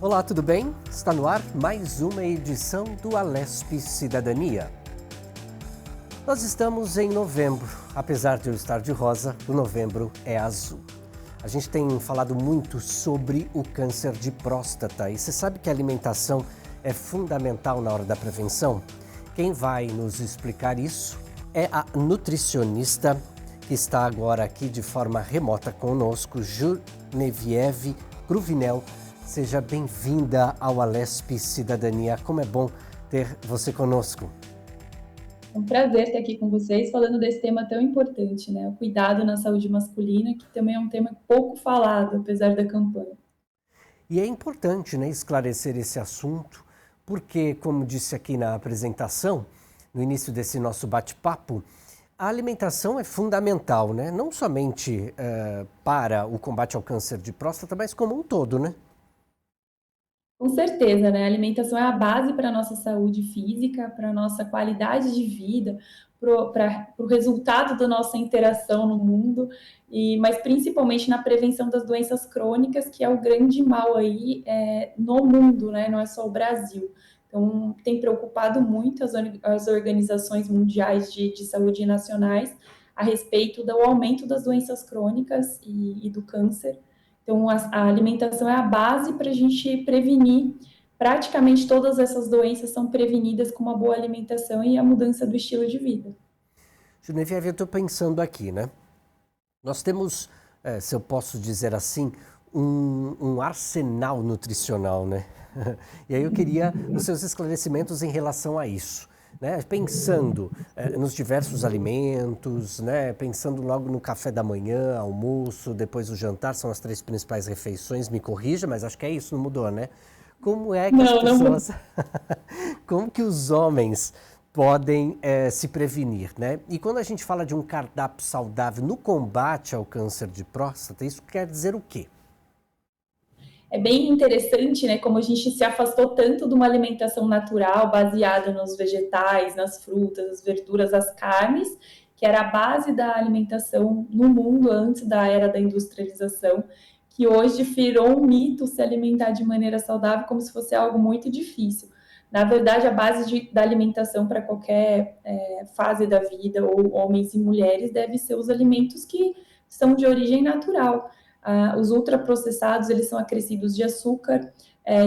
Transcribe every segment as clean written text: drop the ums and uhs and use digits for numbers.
Olá, tudo bem? Está no ar mais uma edição do Alesp Cidadania. Nós estamos em novembro. Apesar de eu estar de rosa, o novembro é azul. A gente tem falado muito sobre o câncer de próstata e você sabe que a alimentação é fundamental na hora da prevenção? Quem vai nos explicar isso é a nutricionista que está agora aqui de forma remota conosco, Genevieve Cruvinel. Seja bem-vinda ao Alesp Cidadania. Como é bom ter você conosco. É um prazer estar aqui com vocês falando desse tema tão importante, né? O cuidado na saúde masculina, que também é um tema pouco falado, apesar da campanha. E é importante, né, esclarecer esse assunto, porque, como disse aqui na apresentação, no início desse nosso bate-papo, a alimentação é fundamental, né? Não somente para o combate ao câncer de próstata, mas como um todo, né? Com certeza, né? A alimentação é a base para a nossa saúde física, para a nossa qualidade de vida, para o resultado da nossa interação no mundo, mas principalmente na prevenção das doenças crônicas, que é o grande mal aí no mundo, né? Não é só o Brasil. Então, tem preocupado muito as organizações mundiais de saúde nacionais a respeito do aumento das doenças crônicas e do câncer. Então, a alimentação é a base para a gente prevenir. Praticamente todas essas doenças são prevenidas com uma boa alimentação e a mudança do estilo de vida. Genevieve, eu estou pensando aqui, né? Nós temos, se eu posso dizer assim, um arsenal nutricional, né? E aí eu queria os seus esclarecimentos em relação a isso. Né? Pensando nos diversos alimentos, né? Pensando logo no café da manhã, almoço, depois o jantar, são as 3 principais refeições, me corrija, mas acho que é isso, não mudou, né? Como é que as pessoas, como que os homens podem se prevenir, né? E quando a gente fala de um cardápio saudável no combate ao câncer de próstata, isso quer dizer o quê? É bem interessante, né, como a gente se afastou tanto de uma alimentação natural, baseada nos vegetais, nas frutas, as verduras, as carnes, que era a base da alimentação no mundo antes da era da industrialização, que hoje virou um mito se alimentar de maneira saudável como se fosse algo muito difícil. Na verdade, a base da alimentação para qualquer fase da vida, ou homens e mulheres, deve ser os alimentos que são de origem natural. Os ultraprocessados, eles são acrescidos de açúcar,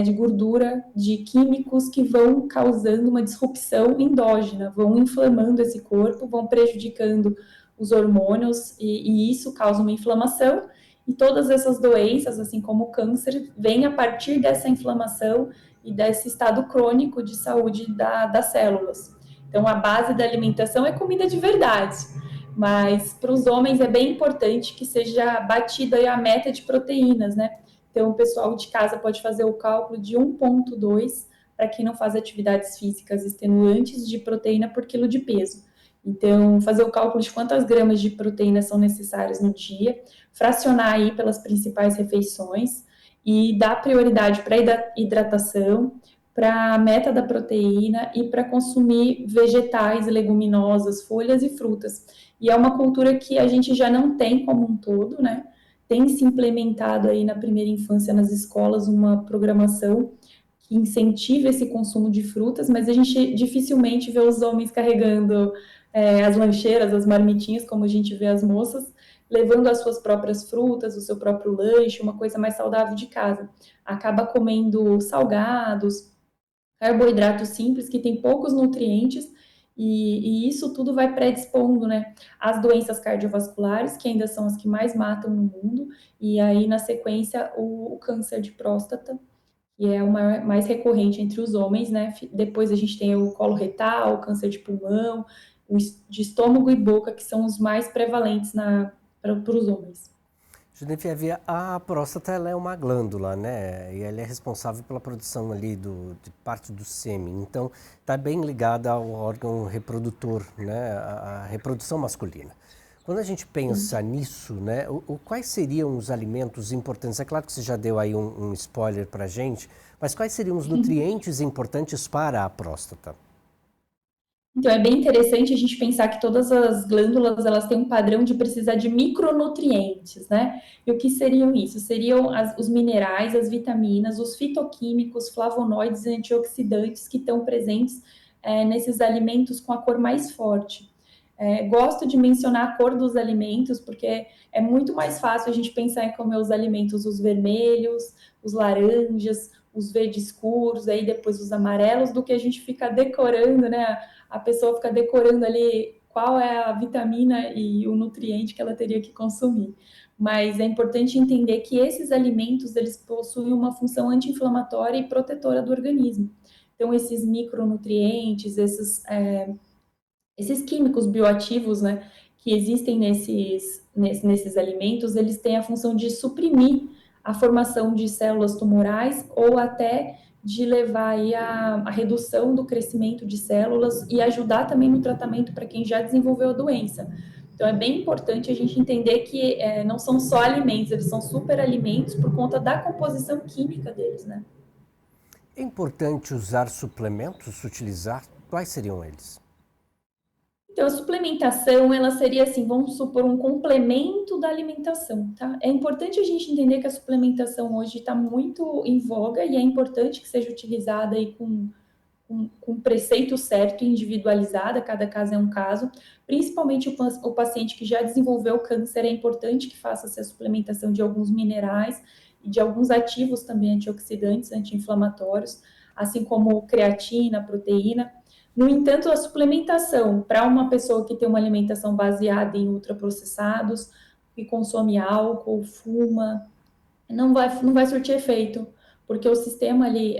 de gordura, de químicos que vão causando uma disrupção endógena, vão inflamando esse corpo, vão prejudicando os hormônios e isso causa uma inflamação. E todas essas doenças, assim como o câncer, vêm a partir dessa inflamação e desse estado crônico de saúde das células. Então, a base da alimentação é comida de verdade. Mas para os homens é bem importante que seja batida aí a meta de proteínas, né? Então, o pessoal de casa pode fazer o cálculo de 1,2 para quem não faz atividades físicas extenuantes de proteína por quilo de peso. Então, fazer o cálculo de quantas gramas de proteína são necessárias no dia, fracionar aí pelas principais refeições e dar prioridade para a hidratação, para a meta da proteína e para consumir vegetais, leguminosas, folhas e frutas. E é uma cultura que a gente já não tem como um todo, né? Tem se implementado aí na primeira infância nas escolas uma programação que incentiva esse consumo de frutas, mas a gente dificilmente vê os homens carregando as lancheiras, as marmitinhas, como a gente vê as moças, levando as suas próprias frutas, o seu próprio lanche, uma coisa mais saudável de casa. Acaba comendo salgados, carboidratos simples, que tem poucos nutrientes, e isso tudo vai predispondo, né, às doenças cardiovasculares, que ainda são as que mais matam no mundo, e aí, na sequência, o câncer de próstata, que é o mais recorrente entre os homens, né? Depois a gente tem o colo retal, o câncer de pulmão, de estômago e boca, que são os mais prevalentes para os homens. Genevieve, a próstata ela é uma glândula, né? E ela é responsável pela produção ali de parte do sêmen. Então, está bem ligada ao órgão reprodutor, né? A reprodução masculina. Quando a gente pensa nisso, né? Quais seriam os alimentos importantes? É claro que você já deu aí um spoiler para a gente, mas quais seriam os nutrientes importantes para a próstata? Então, é bem interessante a gente pensar que todas as glândulas, elas têm um padrão de precisar de micronutrientes, né? E o que seriam isso? Seriam os minerais, as vitaminas, os fitoquímicos, flavonoides e antioxidantes que estão presentes nesses alimentos com a cor mais forte. Gosto de mencionar a cor dos alimentos, porque é muito mais fácil a gente pensar em comer os alimentos, os vermelhos, os laranjas, os verdes escuros, aí depois os amarelos, do que a gente fica decorando, né? A pessoa fica decorando ali qual é a vitamina e o nutriente que ela teria que consumir. Mas é importante entender que esses alimentos, eles possuem uma função anti-inflamatória e protetora do organismo. Então, esses micronutrientes, esses químicos bioativos, né, que existem nesses alimentos, eles têm a função de suprimir a formação de células tumorais ou até de levar aí a redução do crescimento de células e ajudar também no tratamento para quem já desenvolveu a doença. Então, é bem importante a gente entender que não são só alimentos, eles são superalimentos por conta da composição química deles, né? É importante usar suplementos, utilizar? Quais seriam eles? Então, a suplementação, ela seria assim, vamos supor, um complemento da alimentação, tá? É importante a gente entender que a suplementação hoje está muito em voga e é importante que seja utilizada aí com preceito certo e individualizada, cada caso é um caso. Principalmente o paciente que já desenvolveu câncer, é importante que faça essa suplementação de alguns minerais e de alguns ativos também antioxidantes, anti-inflamatórios, assim como creatina, proteína. No entanto, a suplementação para uma pessoa que tem uma alimentação baseada em ultraprocessados, que consome álcool, fuma, não vai surtir efeito, porque o sistema ali,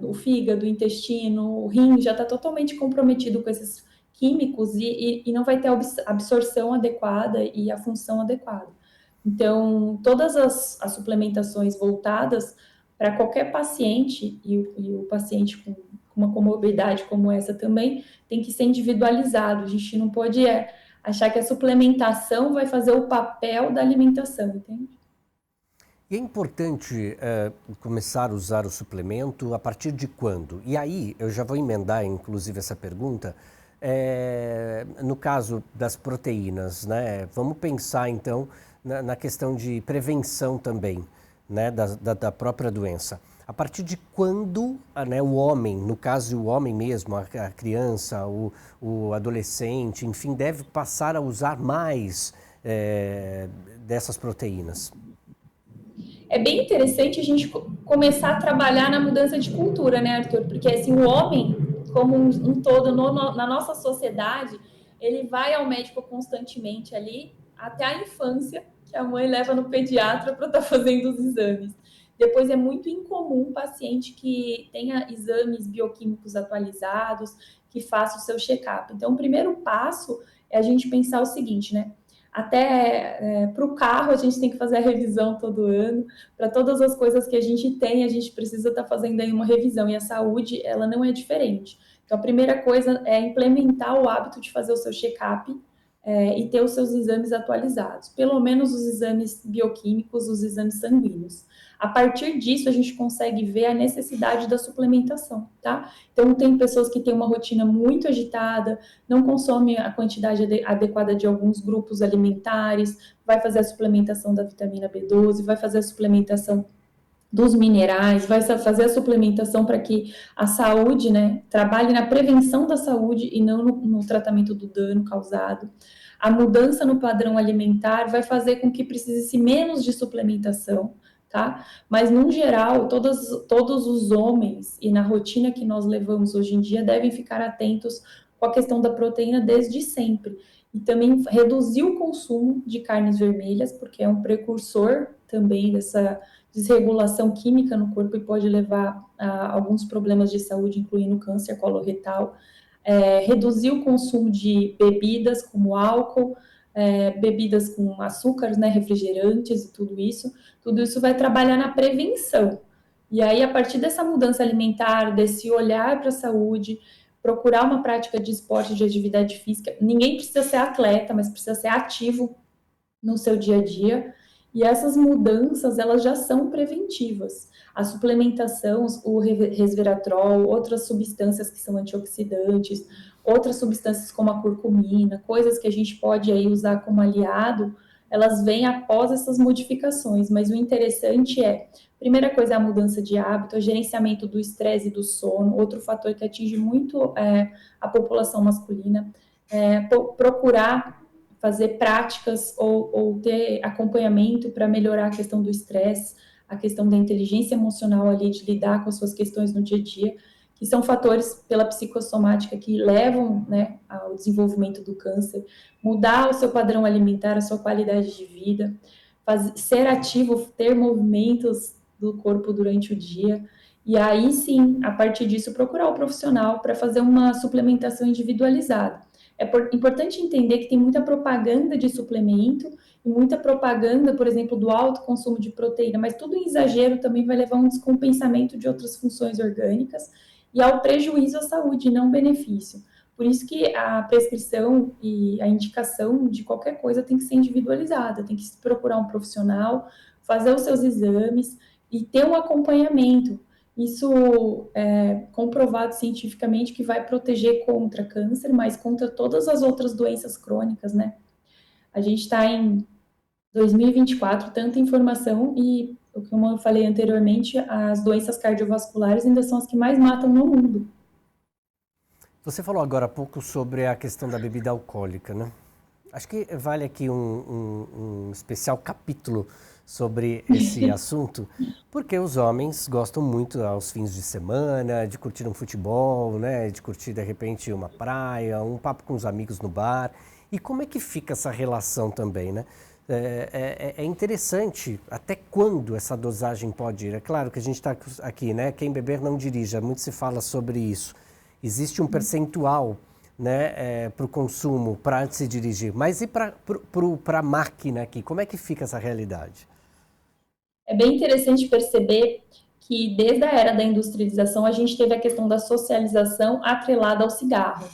o fígado, o intestino, o rim já está totalmente comprometido com esses químicos e não vai ter a absorção adequada e a função adequada. Então, todas as suplementações voltadas para qualquer paciente, e o paciente com uma comorbidade como essa também, tem que ser individualizado. A gente não pode achar que a suplementação vai fazer o papel da alimentação, entende? E é importante começar a usar o suplemento a partir de quando? E aí, eu já vou emendar, inclusive, essa pergunta. No caso das proteínas, né? Vamos pensar, então, na questão de prevenção também, né? Da própria doença. A partir de quando né, o homem, no caso o homem mesmo, a criança, o adolescente, enfim, deve passar a usar mais dessas proteínas? É bem interessante a gente começar a trabalhar na mudança de cultura, né, Arthur? Porque assim, o homem, como um todo na nossa sociedade, ele vai ao médico constantemente ali, até a infância, que a mãe leva no pediatra para estar fazendo os exames. Depois é muito incomum um paciente que tenha exames bioquímicos atualizados, que faça o seu check-up. Então, o primeiro passo é a gente pensar o seguinte, né? Até para o carro a gente tem que fazer a revisão todo ano. Para todas as coisas que a gente tem, a gente precisa estar fazendo aí uma revisão. E a saúde, ela não é diferente. Então, a primeira coisa é implementar o hábito de fazer o seu check-up e ter os seus exames atualizados. Pelo menos os exames bioquímicos, os exames sanguíneos. A partir disso, a gente consegue ver a necessidade da suplementação, tá? Então, tem pessoas que têm uma rotina muito agitada, não consomem a quantidade adequada de alguns grupos alimentares, vai fazer a suplementação da vitamina B12, vai fazer a suplementação dos minerais, vai fazer a suplementação para que a saúde, né, trabalhe na prevenção da saúde e não no tratamento do dano causado. A mudança no padrão alimentar vai fazer com que precise-se menos de suplementação, tá? Mas, no geral, todos os homens e na rotina que nós levamos hoje em dia devem ficar atentos com a questão da proteína desde sempre. E também reduzir o consumo de carnes vermelhas, porque é um precursor também dessa desregulação química no corpo e pode levar a alguns problemas de saúde, incluindo câncer coloretal. Reduzir o consumo de bebidas como álcool, bebidas com açúcares, né, refrigerantes e tudo isso vai trabalhar na prevenção. E aí, a partir dessa mudança alimentar, desse olhar para a saúde, procurar uma prática de esporte, de atividade física, ninguém precisa ser atleta, mas precisa ser ativo no seu dia a dia, e essas mudanças, elas já são preventivas. A suplementação, o resveratrol, outras substâncias que são antioxidantes, outras substâncias como a curcumina, coisas que a gente pode aí usar como aliado, elas vêm após essas modificações, mas o interessante é, primeira coisa é a mudança de hábito, o gerenciamento do estresse e do sono, outro fator que atinge muito a população masculina, procurar fazer práticas ou ter acompanhamento para melhorar a questão do estresse, a questão da inteligência emocional ali, de lidar com as suas questões no dia a dia, que são fatores pela psicossomática que levam, né, ao desenvolvimento do câncer, mudar o seu padrão alimentar, a sua qualidade de vida, ser ativo, ter movimentos do corpo durante o dia, e aí sim, a partir disso, procurar o profissional para fazer uma suplementação individualizada. É importante entender que tem muita propaganda de suplemento e muita propaganda, por exemplo, do alto consumo de proteína, mas tudo em exagero também vai levar a um descompensamento de outras funções orgânicas e ao prejuízo à saúde, não benefício. Por isso que a prescrição e a indicação de qualquer coisa tem que ser individualizada, tem que procurar um profissional, fazer os seus exames e ter um acompanhamento. Isso é comprovado cientificamente que vai proteger contra câncer, mas contra todas as outras doenças crônicas, né? A gente está em 2024, tanta informação e, como eu falei anteriormente, as doenças cardiovasculares ainda são as que mais matam no mundo. Você falou agora há pouco sobre a questão da bebida alcoólica, né? Acho que vale aqui um especial capítulo sobre esse assunto, porque os homens gostam muito aos fins de semana de curtir um futebol, né? De curtir de repente uma praia, um papo com os amigos no bar. E como é que fica essa relação também, né? É interessante até quando essa dosagem pode ir. É claro que a gente está aqui, né? Quem beber não dirija, muito se fala sobre isso. Existe um percentual, né, para o consumo, para antes de dirigir. Mas e para a máquina aqui? Como é que fica essa realidade? É bem interessante perceber que desde a era da industrialização a gente teve a questão da socialização atrelada ao cigarro.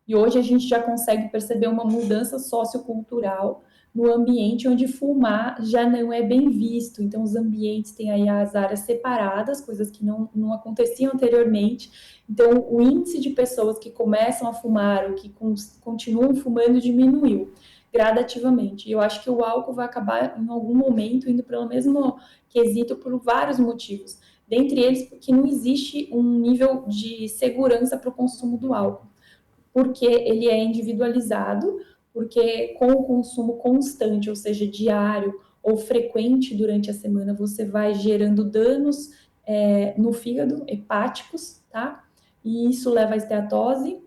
E hoje a gente já consegue perceber uma mudança sociocultural no ambiente onde fumar já não é bem visto. Então, os ambientes têm aí as áreas separadas, coisas que não aconteciam anteriormente. Então, o índice de pessoas que começam a fumar ou que continuam fumando diminuiu gradativamente. E eu acho que o álcool vai acabar, em algum momento, indo pelo mesmo quesito por vários motivos. Dentre eles, porque não existe um nível de segurança para o consumo do álcool, porque ele é individualizado, porque com o consumo constante, ou seja, diário ou frequente durante a semana, você vai gerando danos no fígado, hepáticos, tá? E isso leva à esteatose,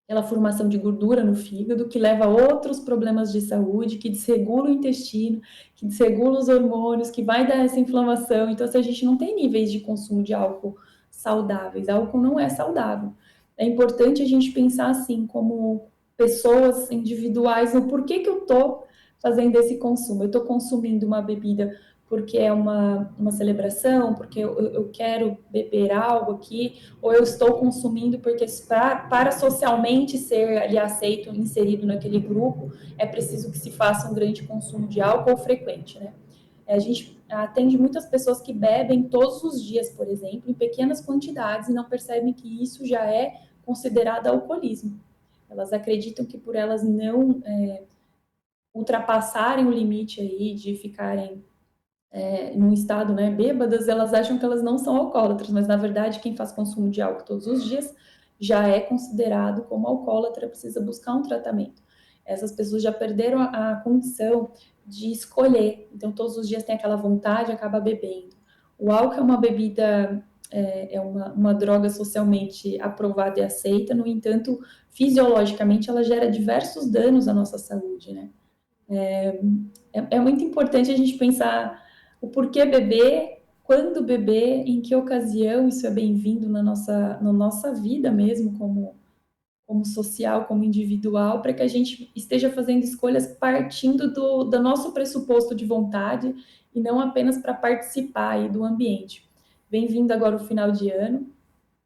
aquela formação de gordura no fígado, que leva a outros problemas de saúde, que desregula o intestino, que desregula os hormônios, que vai dar essa inflamação. Então, se a gente não tem níveis de consumo de álcool saudáveis, álcool não é saudável. É importante a gente pensar assim, como pessoas individuais, no porquê que eu estou fazendo esse consumo. Eu estou consumindo uma bebida porque é uma celebração, porque eu quero beber algo aqui, ou eu estou consumindo porque para socialmente ser ali aceito, inserido naquele grupo, é preciso que se faça um grande consumo de álcool frequente, né? A gente atende muitas pessoas que bebem todos os dias, por exemplo, em pequenas quantidades e não percebem que isso já é considerado alcoolismo. Elas acreditam que por elas não ultrapassarem o limite aí de ficarem num estado, né, bêbadas, elas acham que elas não são alcoólatras, mas na verdade quem faz consumo de álcool todos os dias já é considerado como alcoólatra, precisa buscar um tratamento. Essas pessoas já perderam a condição de escolher, então todos os dias tem aquela vontade e acaba bebendo. O álcool é uma bebida, uma droga socialmente aprovada e aceita, no entanto, fisiologicamente ela gera diversos danos à nossa saúde, né? É muito importante a gente pensar o porquê beber, quando beber, em que ocasião isso é bem-vindo na nossa vida mesmo, como social, como individual, para que a gente esteja fazendo escolhas partindo do nosso pressuposto de vontade e não apenas para participar aí do ambiente. Bem-vindo agora o final de ano,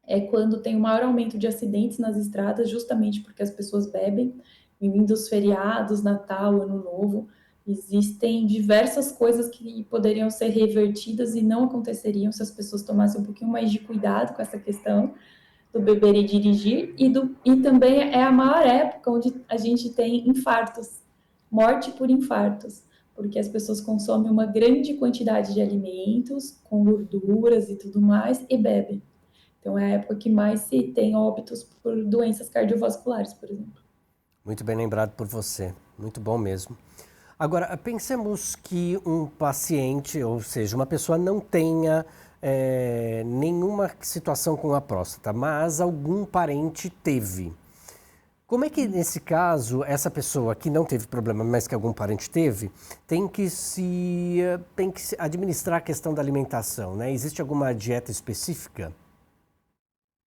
é quando tem o maior aumento de acidentes nas estradas, justamente porque as pessoas bebem. Bem-vindo os feriados, Natal, Ano Novo. Existem diversas coisas que poderiam ser revertidas e não aconteceriam se as pessoas tomassem um pouquinho mais de cuidado com essa questão do beber e dirigir, e também é a maior época onde a gente tem infartos, morte por infartos, porque as pessoas consomem uma grande quantidade de alimentos, com gorduras e tudo mais, e bebem. Então é a época que mais se tem óbitos por doenças cardiovasculares, por exemplo. Muito bem lembrado por você, muito bom mesmo. Agora, pensemos que um paciente, ou seja, uma pessoa não tenha nenhuma situação com a próstata, mas algum parente teve. Como é que, nesse caso, essa pessoa que não teve problema, mas que algum parente teve, tem que se administrar a questão da alimentação, né? Existe alguma dieta específica?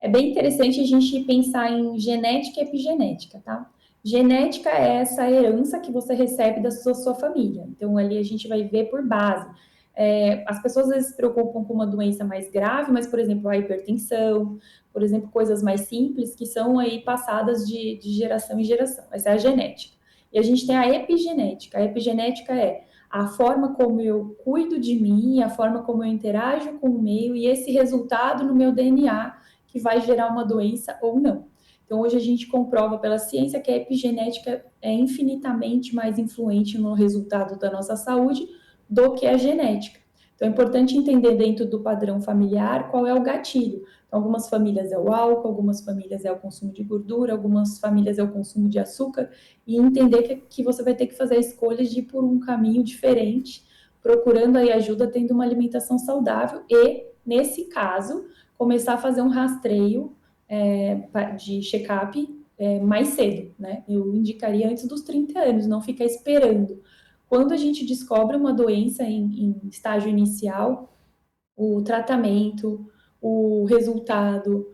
É bem interessante a gente pensar em genética e epigenética, tá? Genética é essa herança que você recebe da sua família. Então, ali a gente vai ver por base. As pessoas às vezes se preocupam com uma doença mais grave, mas, por exemplo, a hipertensão, por exemplo, coisas mais simples que são aí passadas de geração em geração. Essa é a genética. E a gente tem a epigenética. A epigenética é a forma como eu cuido de mim, a forma como eu interajo com o meio e esse resultado no meu DNA que vai gerar uma doença ou não. Então, hoje a gente comprova pela ciência que a epigenética é infinitamente mais influente no resultado da nossa saúde do que a genética. Então, é importante entender dentro do padrão familiar qual é o gatilho. Então, algumas famílias é o álcool, algumas famílias é o consumo de gordura, algumas famílias é o consumo de açúcar, e entender que você vai ter que fazer escolhas de ir por um caminho diferente, procurando aí ajuda, tendo uma alimentação saudável e, nesse caso, começar a fazer um rastreio de check-up mais cedo, né? Eu indicaria antes dos 30 anos, não ficar esperando. Quando a gente descobre uma doença em estágio inicial, o tratamento, o resultado,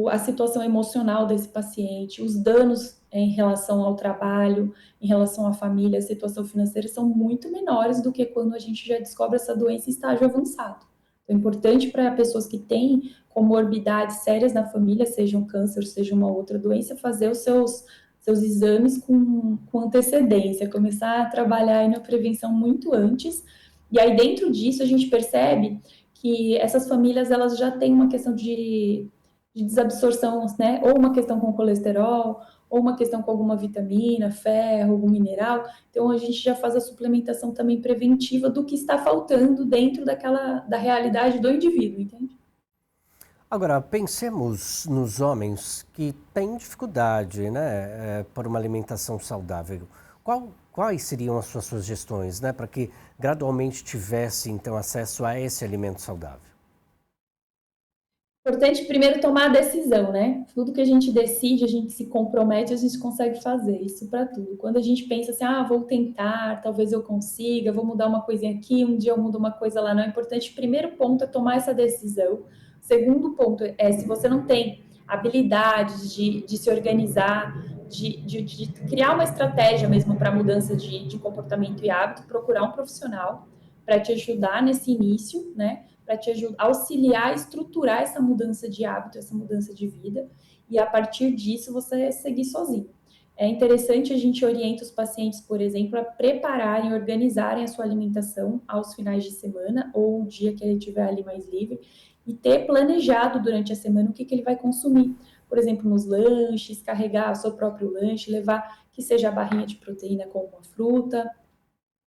a situação emocional desse paciente, os danos em relação ao trabalho, em relação à família, a situação financeira são muito menores do que quando a gente já descobre essa doença em estágio avançado. Então, é importante para pessoas que têm comorbidades sérias na família, seja um câncer, seja uma outra doença, fazer os seus exames com antecedência, começar a trabalhar aí na prevenção muito antes. E aí, dentro disso, a gente percebe que essas famílias elas já têm uma questão de desabsorção, né? Ou uma questão com colesterol, ou uma questão com alguma vitamina, ferro, algum mineral. Então a gente já faz a suplementação também preventiva do que está faltando dentro da realidade do indivíduo, entende? Agora, pensemos nos homens que têm dificuldade, né, por uma alimentação saudável. Quais seriam as suas sugestões, né, para que gradualmente tivesse, então, acesso a esse alimento saudável? Importante primeiro tomar a decisão, né? Tudo que a gente decide, a gente se compromete, a gente consegue fazer isso para tudo. Quando a gente pensa assim, vou tentar, talvez eu consiga, vou mudar uma coisinha aqui, um dia eu mudo uma coisa lá, não. É importante, primeiro ponto é tomar essa decisão. Segundo ponto é, se você não tem habilidade de se organizar, de criar uma estratégia mesmo para mudança de comportamento e hábito, procurar um profissional para te ajudar nesse início, né? Para te ajudar, auxiliar a estruturar essa mudança de hábito, essa mudança de vida, e a partir disso você seguir sozinho. É interessante, a gente orienta os pacientes, por exemplo, a prepararem, organizarem a sua alimentação aos finais de semana ou o dia que ele estiver ali mais livre e ter planejado durante a semana o que ele vai consumir. Por exemplo, nos lanches, carregar o seu próprio lanche, levar que seja a barrinha de proteína com uma fruta,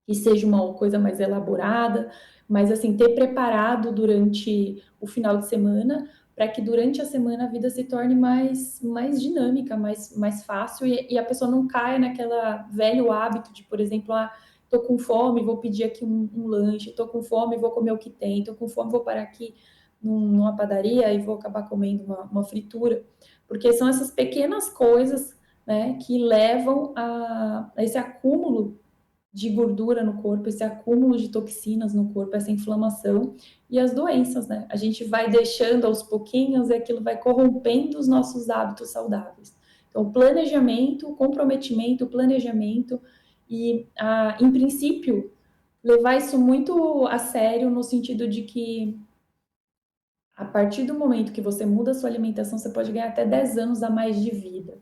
que seja uma coisa mais elaborada, mas assim, ter preparado durante o final de semana para que durante a semana a vida se torne mais dinâmica, mais fácil e a pessoa não caia naquela velho hábito de, por exemplo, tô com fome, vou pedir aqui um lanche, tô com fome, vou comer o que tem, tô com fome, vou parar aqui numa padaria e vou acabar comendo uma fritura, porque são essas pequenas coisas, né, que levam a esse acúmulo de gordura no corpo, esse acúmulo de toxinas no corpo, essa inflamação e as doenças, né? A gente vai deixando aos pouquinhos e aquilo vai corrompendo os nossos hábitos saudáveis. Então, planejamento, comprometimento, planejamento e, em princípio, levar isso muito a sério no sentido de que a partir do momento que você muda a sua alimentação, você pode ganhar até 10 anos a mais de vida.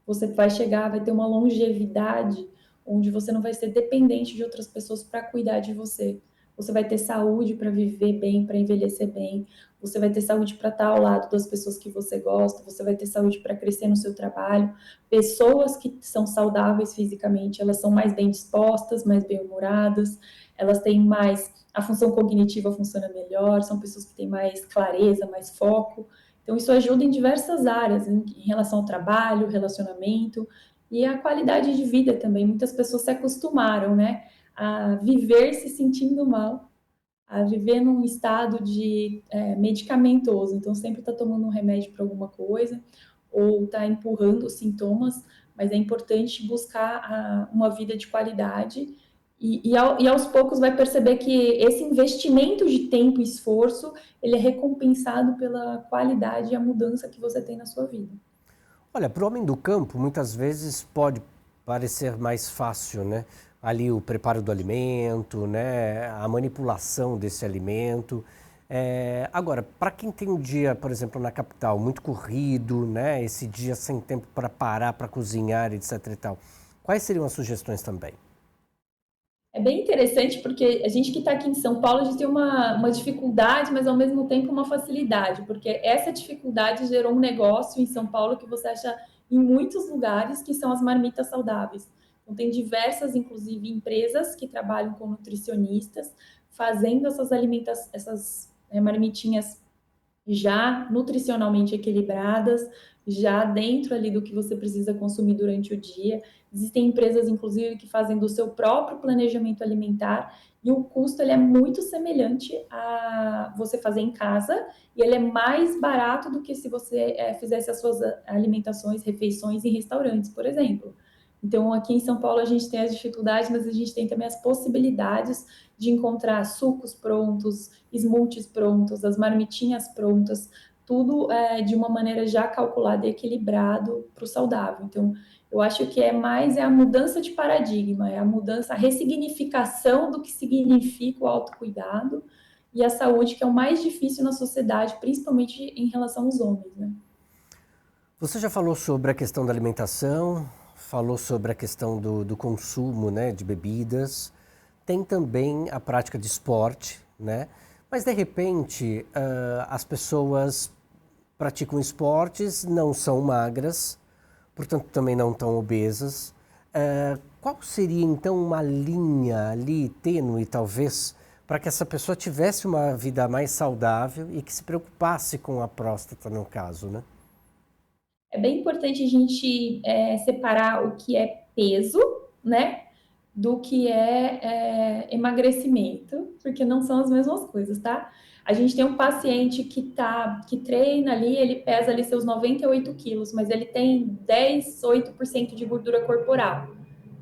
Você vai chegar, vai ter uma longevidade onde você não vai ser dependente de outras pessoas para cuidar de você. você vai ter saúde para viver bem, para envelhecer bem, você vai ter saúde para estar ao lado das pessoas que você gosta, você vai ter saúde para crescer no seu trabalho. Pessoas que são saudáveis fisicamente, elas são mais bem dispostas, mais bem-humoradas, elas têm mais, a função cognitiva funciona melhor, são pessoas que têm mais clareza, mais foco. Então, isso ajuda em diversas áreas, em relação ao trabalho, relacionamento e a qualidade de vida também. Muitas pessoas se acostumaram, né, a viver se sentindo mal, a viver num estado de medicamentoso. Então, sempre está tomando um remédio para alguma coisa ou está empurrando os sintomas, mas é importante buscar uma vida de qualidade e aos poucos vai perceber que esse investimento de tempo e esforço, ele é recompensado pela qualidade e a mudança que você tem na sua vida. Olha, para o homem do campo, muitas vezes pode parecer mais fácil, né? Ali o preparo do alimento, né? A manipulação desse alimento. Agora, para quem tem um dia, por exemplo, na capital, muito corrido, né? Esse dia sem tempo para parar, para cozinhar, etc e tal. Quais seriam as sugestões também? É bem interessante porque a gente que está aqui em São Paulo, a gente tem uma dificuldade, mas ao mesmo tempo uma facilidade, porque essa dificuldade gerou um negócio em São Paulo que você acha em muitos lugares, que são as marmitas saudáveis. Então, tem diversas, inclusive, empresas que trabalham com nutricionistas, fazendo essas marmitinhas já nutricionalmente equilibradas, já dentro ali do que você precisa consumir durante o dia. Existem empresas, inclusive, que fazem do seu próprio planejamento alimentar e o custo ele é muito semelhante a você fazer em casa e ele é mais barato do que se você fizesse as suas alimentações, refeições em restaurantes, por exemplo. Então, aqui em São Paulo a gente tem as dificuldades, mas a gente tem também as possibilidades de encontrar sucos prontos, smoothies prontos, as marmitinhas prontas, tudo de uma maneira já calculada e equilibrado para o saudável. Então, eu acho que é a mudança de paradigma, é a mudança, a ressignificação do que significa o autocuidado e a saúde, que é o mais difícil na sociedade, principalmente em relação aos homens, né? Você já falou sobre a questão da alimentação, falou sobre a questão do consumo, né, de bebidas, tem também a prática de esporte, né? Mas de repente as pessoas praticam esportes, não são magras, portanto também não estão obesas. Qual seria então uma linha ali tênue, talvez, para que essa pessoa tivesse uma vida mais saudável e que se preocupasse com a próstata, no caso, né? É bem importante a gente separar o que é peso, né, do que emagrecimento, porque não são as mesmas coisas, tá? A gente tem um paciente que treina ali, ele pesa ali seus 98 quilos, mas ele tem 8% de gordura corporal.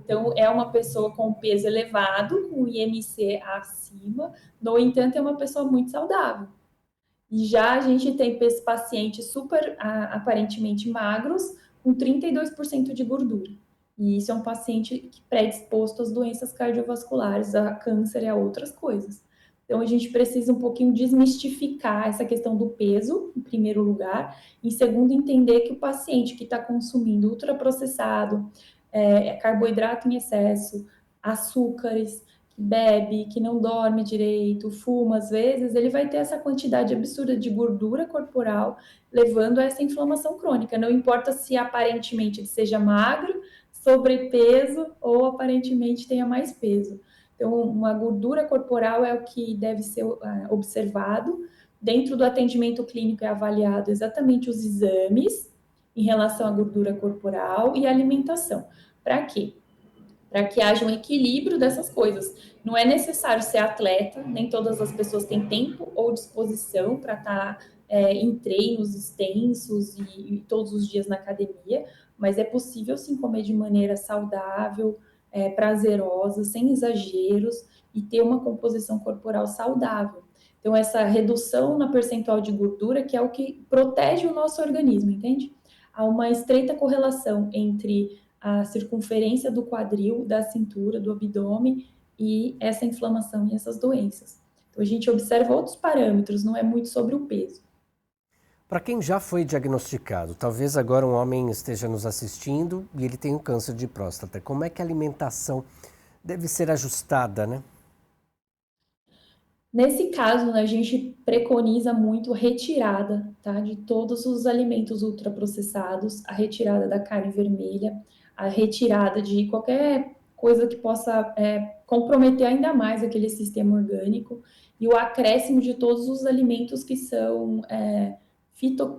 Então, é uma pessoa com peso elevado, com IMC acima, no entanto, é uma pessoa muito saudável. E já a gente tem pacientes super aparentemente magros, com 32% de gordura. E isso é um paciente predisposto às doenças cardiovasculares, a câncer e a outras coisas. Então, a gente precisa um pouquinho desmistificar essa questão do peso, em primeiro lugar. Em segundo, entender que o paciente que está consumindo ultraprocessado, carboidrato em excesso, açúcares, que bebe, que não dorme direito, fuma às vezes, ele vai ter essa quantidade absurda de gordura corporal, levando a essa inflamação crônica. Não importa se aparentemente ele seja magro, sobrepeso ou aparentemente tenha mais peso. Então, uma gordura corporal é o que deve ser observado. Dentro do atendimento clínico é avaliado exatamente os exames em relação à gordura corporal e alimentação. Para quê? Para que haja um equilíbrio dessas coisas. Não é necessário ser atleta, nem todas as pessoas têm tempo ou disposição para estar em treinos extensos e todos os dias na academia, mas é possível sim comer de maneira saudável, prazerosa, sem exageros e ter uma composição corporal saudável. Então, essa redução na percentual de gordura que é o que protege o nosso organismo, entende? Há uma estreita correlação entre a circunferência do quadril, da cintura, do abdômen e essa inflamação e essas doenças. Então, a gente observa outros parâmetros, não é muito sobre o peso. Para quem já foi diagnosticado, talvez agora um homem esteja nos assistindo e ele tem um câncer de próstata. Como é que a alimentação deve ser ajustada, né? Nesse caso, né, a gente preconiza muito retirada, tá, de todos os alimentos ultraprocessados, a retirada da carne vermelha, a retirada de qualquer coisa que possa comprometer ainda mais aquele sistema orgânico e o acréscimo de todos os alimentos que são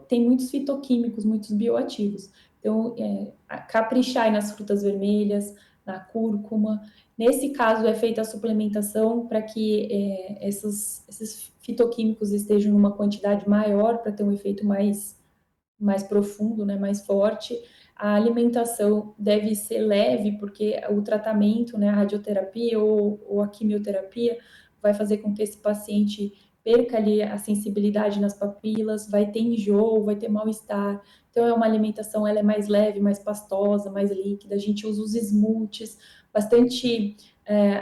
tem muitos fitoquímicos, muitos bioativos. Então, caprichar nas frutas vermelhas, na cúrcuma. Nesse caso, é feita a suplementação para que esses fitoquímicos estejam numa quantidade maior, para ter um efeito mais profundo, né, mais forte. A alimentação deve ser leve, porque o tratamento, né, a radioterapia ou a quimioterapia, vai fazer com que esse paciente perca ali a sensibilidade nas papilas, vai ter enjoo, vai ter mal-estar. Então, é uma alimentação, ela é mais leve, mais pastosa, mais líquida. A gente usa os smoothies, bastante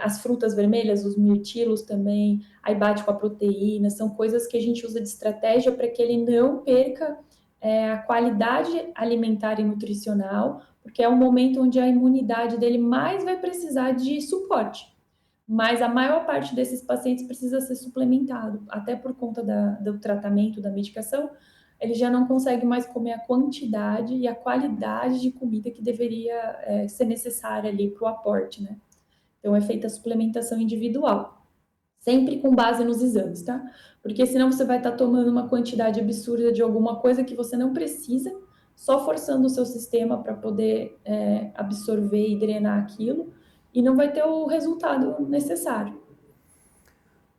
as frutas vermelhas, os mirtilos também, aí bate com a proteína, são coisas que a gente usa de estratégia para que ele não perca a qualidade alimentar e nutricional, porque é o momento onde a imunidade dele mais vai precisar de suporte. Mas a maior parte desses pacientes precisa ser suplementado, até por conta do tratamento, da medicação, ele já não consegue mais comer a quantidade e a qualidade de comida que deveria ser necessária ali para o aporte, né? Então é feita a suplementação individual, sempre com base nos exames, tá? Porque senão você vai estar tomando uma quantidade absurda de alguma coisa que você não precisa, só forçando o seu sistema para poder absorver e drenar aquilo, e não vai ter o resultado necessário.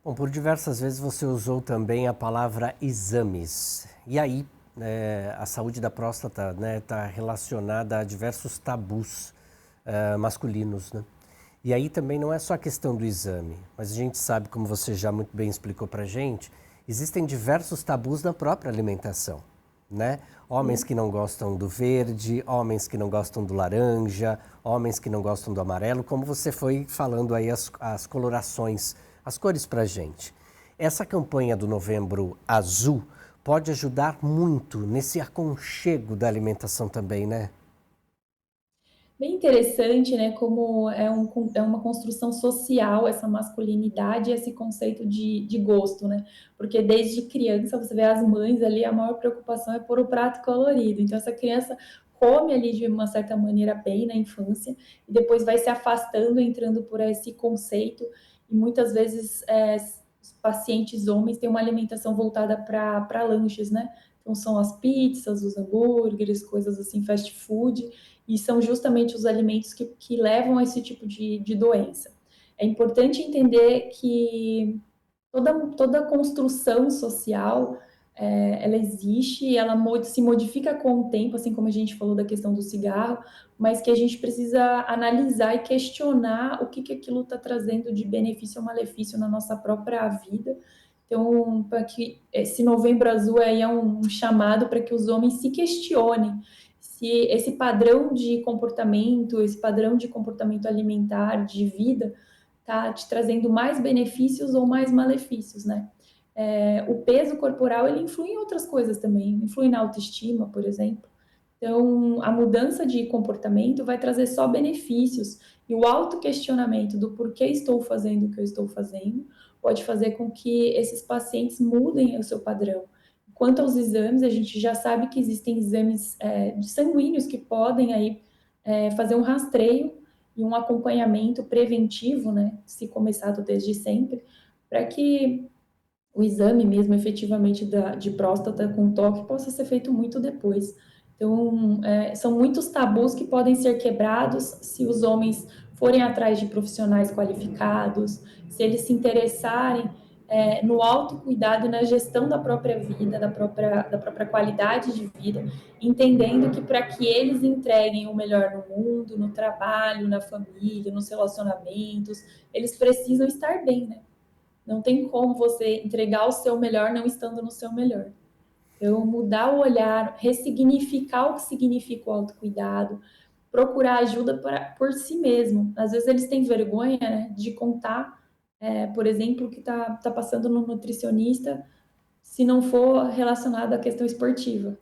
Bom, por diversas vezes você usou também a palavra exames. E aí, a saúde da próstata, né, está relacionada a diversos tabus masculinos, né? E aí também não é só a questão do exame, mas a gente sabe, como você já muito bem explicou para a gente, existem diversos tabus na própria alimentação, né? Homens que não gostam do verde, homens que não gostam do laranja, homens que não gostam do amarelo, como você foi falando aí as colorações, as cores para a gente. Essa campanha do Novembro Azul pode ajudar muito nesse aconchego da alimentação também, né? Bem interessante, né, como é uma construção social essa masculinidade e esse conceito de gosto, né? Porque desde criança você vê as mães ali, a maior preocupação é pôr o prato colorido. Então essa criança come ali de uma certa maneira bem na infância e depois vai se afastando, entrando por esse conceito e muitas vezes os pacientes homens têm uma alimentação voltada para lanches, né? Então são as pizzas, os hambúrgueres, coisas assim, fast food, e são justamente os alimentos que levam a esse tipo de doença. É importante entender que toda construção social ela existe, ela se modifica com o tempo, assim como a gente falou da questão do cigarro, mas que a gente precisa analisar e questionar o que aquilo está trazendo de benefício ou malefício na nossa própria vida. Então, para que esse Novembro Azul aí é um chamado para que os homens se questionem se esse padrão de comportamento, esse padrão de comportamento alimentar, de vida, tá te trazendo mais benefícios ou mais malefícios, né? O peso corporal, ele influi em outras coisas também, influi na autoestima, por exemplo. Então, a mudança de comportamento vai trazer só benefícios, e o autoquestionamento do porquê estou fazendo o que eu estou fazendo pode fazer com que esses pacientes mudem o seu padrão. Quanto aos exames, a gente já sabe que existem exames de sanguíneos que podem aí fazer um rastreio e um acompanhamento preventivo, né, se começado desde sempre, para que o exame mesmo efetivamente de próstata com toque possa ser feito muito depois. Então, são muitos tabus que podem ser quebrados se os homens forem atrás de profissionais qualificados, se eles se interessarem no autocuidado e na gestão da própria vida, da própria qualidade de vida, entendendo que para que eles entreguem o melhor no mundo, no trabalho, na família, nos relacionamentos, eles precisam estar bem, né? Não tem como você entregar o seu melhor não estando no seu melhor. Então, mudar o olhar, ressignificar o que significa o autocuidado, procurar ajuda por si mesmo. Às vezes eles têm vergonha, né, de contar, por exemplo, o que está passando no nutricionista, se não for relacionado à questão esportiva.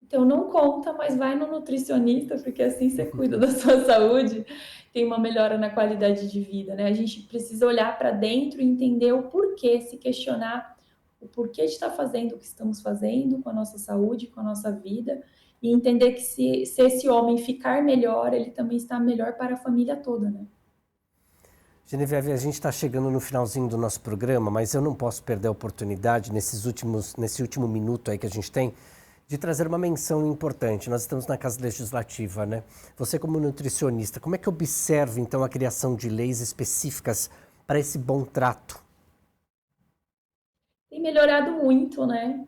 Então não conta, mas vai no nutricionista, porque assim você cuida da sua saúde, tem uma melhora na qualidade de vida, né? A gente precisa olhar para dentro e entender o porquê, se questionar o porquê de estar fazendo o que estamos fazendo com a nossa saúde, com a nossa vida, e entender que se esse homem ficar melhor, ele também está melhor para a família toda, né? Genevieve, a gente está chegando no finalzinho do nosso programa, mas eu não posso perder a oportunidade nesse último minuto aí que a gente tem de trazer uma menção importante. Nós estamos na Casa Legislativa, né? Você como nutricionista, como é que observa então a criação de leis específicas para esse bom trato? Tem melhorado muito, né?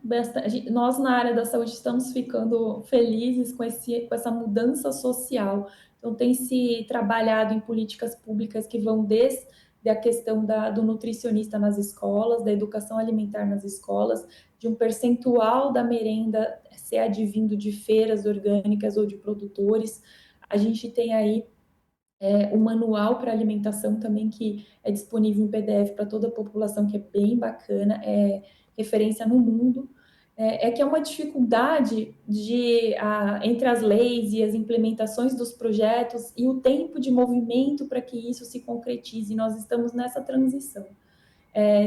Nós, na área da saúde, estamos ficando felizes com essa mudança social. Então, tem se trabalhado em políticas públicas que vão desde a questão do nutricionista nas escolas, da educação alimentar nas escolas, de um percentual da merenda ser advindo de feiras orgânicas ou de produtores. A gente tem aí o manual para alimentação também, que é disponível em PDF para toda a população, que é bem bacana, é referência no mundo. Que é uma dificuldade entre as leis e as implementações dos projetos e o tempo de movimento para que isso se concretize. Nós estamos nessa transição.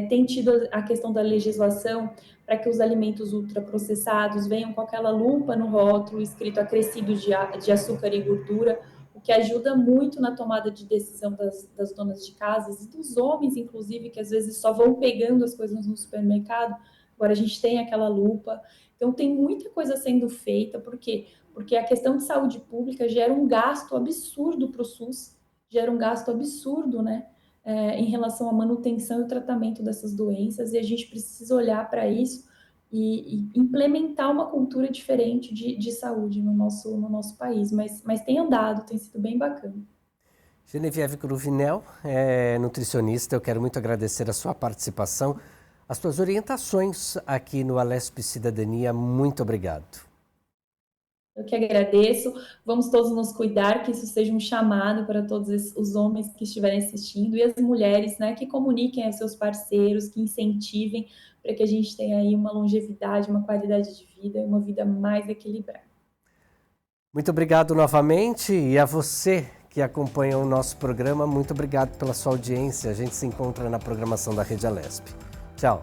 Tem tido a questão da legislação para que os alimentos ultraprocessados venham com aquela lupa no rótulo escrito acrescidos de açúcar e gordura, o que ajuda muito na tomada de decisão das donas de casas e dos homens, inclusive, que às vezes só vão pegando as coisas no supermercado. Agora a gente tem aquela lupa. Então tem muita coisa sendo feita. Por quê? Porque a questão de saúde pública gera um gasto absurdo para o SUS, gera um gasto absurdo, né? Em relação à manutenção e o tratamento dessas doenças, e a gente precisa olhar para isso e implementar uma cultura diferente de saúde no nosso país. Mas tem andado, tem sido bem bacana. Genevieve Cruvinel, nutricionista, eu quero muito agradecer a sua participação, as suas orientações aqui no Alesp Cidadania. Muito obrigado. Eu que agradeço. Vamos todos nos cuidar, que isso seja um chamado para todos os homens que estiverem assistindo e as mulheres, né, que comuniquem aos seus parceiros, que incentivem para que a gente tenha aí uma longevidade, uma qualidade de vida e uma vida mais equilibrada. Muito obrigado novamente, e a você que acompanha o nosso programa, muito obrigado pela sua audiência. A gente se encontra na programação da Rede Alesp. Tchau.